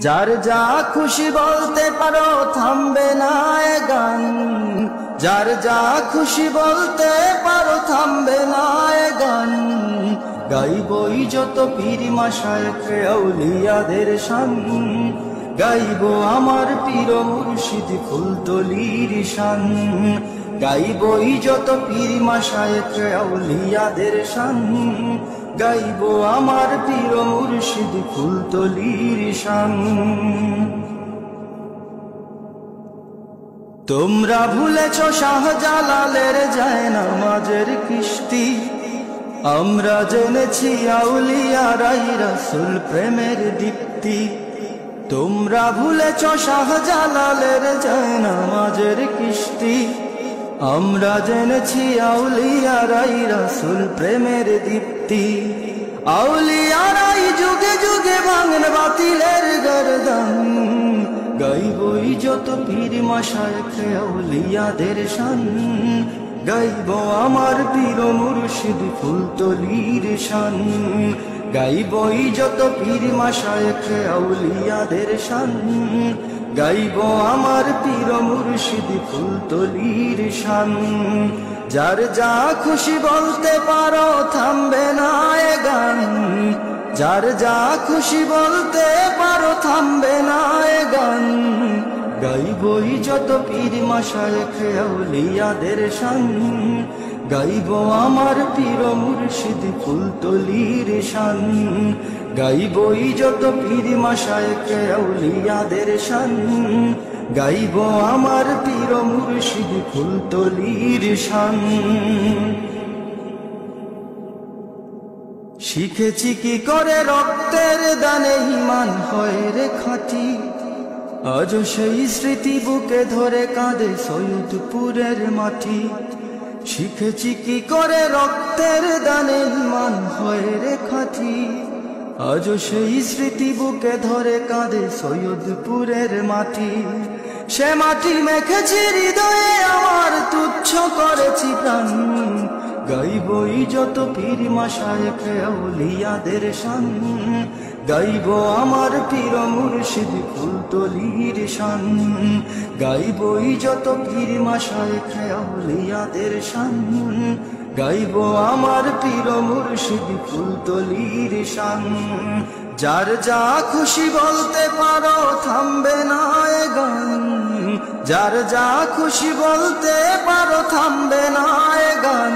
যার যা খুশি বলতে পারো থামবে না এ গান, যার যা খুশি বলতে পারো থামবে না এ গান। গাইবই যত পীর মাশায়েখ আউলিয়াদের শান, গাইবো আমার পীর মুর্শিদ ফুলতলির শান। গাইবই যত পীর মাশায়েখ আউলিয়াদের শান, গাইবো আমার পীর মুর্শিদ ফুলতলির শান। তোমরা ভুলেছ শাহজালালের জায়নামাজের কিস্তি, আমরা জেনেছি আউলিয়ারাই রাসূল প্রেমের দীপ্তি। তোমরা ভুলেছ শাহজালালের জায়নামাজের কিস্তি, আমরা জেনেছি আউলিয়ারাই রাসূল প্রেমের দীপ্তি। আউলিয়ারাই যুগে যুগে ভাঙেন বাতিলের গর্দান, গাইবই যত পীর মাশায়েখ আউলিয়াদের শান। গাইবো আমার পীর মুর্শিদ ফুলতলির শান, গাইবই যত পীর মাশায়েখ আউলিয়াদের শান। গাইবো আমার পীর মুর্শিদ ফুলতলির শান। যার যা খুশি বলতে পারো থামবে না এ গান, যার যা খুশি বলতে পারো থামবে না এ গান। গাইবই যত পীর মাশায়েখ আউলিয়াদের শান, গাইবো আমার পীর মুর্শিদ ফুলতলির শান। গাইবই যত পীর মাশায়েখ আউলিয়াদের শান, গাইবো আমার পীর মুর্শিদ ফুলতলির শান। শিখেছি কি করে রক্তের দানে ঈমান হয় রে খাঁটি, আজ সেই স্মৃতি বুকে ধরে কাঁদে সৈয়দপুরের মাটি। শিখেছি কি করে রক্তের দানে ঈমান হয় রে খাঁটি, আজ সেই স্মৃতি বুকে ধরে কাঁদে সৈয়দপুরের মাটি। সে মাটি মেখেছি হৃদয়ে আমার, তুচ্ছ করেছি প্রাণ। গাইবই যত পীর মাশায়েখ আউলিয়াদের শান, গাইবো আমার পীর মুর্শিদ ফুলতলির শান। গাইবই যত পীর মাশায়েখ আউলিয়াদের শান, গাইবো আমার পীর মুর্শিদ ফুলতলির শান। যার যা খুশি বলতে পারো থামবে না এ গান, যার যা খুশি বলতে পারো থামবে না এ গান।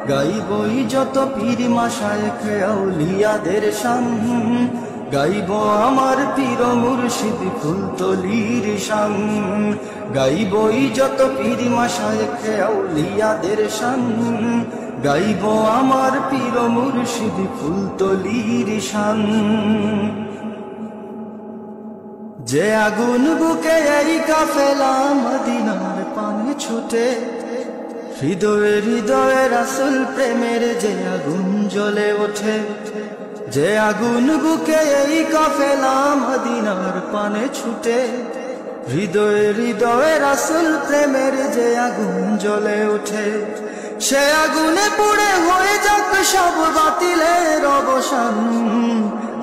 গাইবই যত পীর মাশায়েখ আউলিয়াদের শান, গাইবো আমার পীর মুর্শিদ ফুলতলির শান। গাইবই যত পীর মাশায়েখ আউলিয়াদের শান, গাইবো আমার পীর মুর্শিদ ফুলতলির শান। যে আগুন বুকে এই কাফেলা মদিনার পানে ছুটে, হৃদয়ে হৃদয়ে রাসূল প্রেমের যে আগুন জ্বলে ওঠে। যে আগুন বুকে এই কাফেলা মদিনার পানে ছুটে, হৃদয়ে হৃদয়ে রাসূল প্রেমের যে আগুন জ্বলে ওঠে। সে আগুনে পুড়ে হয়ে যাক সব বাতিলের অবসান,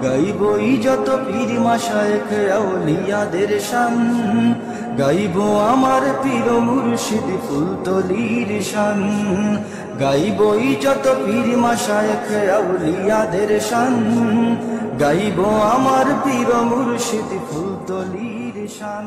গাইবই যত পীর মাশায়েখ আউলিয়াদের শান। গাইবো আমার পীর মুর্শিদ ফুলতলির শান, গাইবই যত পীর মাশায়েখ আউলিয়াদের শান। গাইবো আমার পীর মুর্শিদ ফুলতলির শান।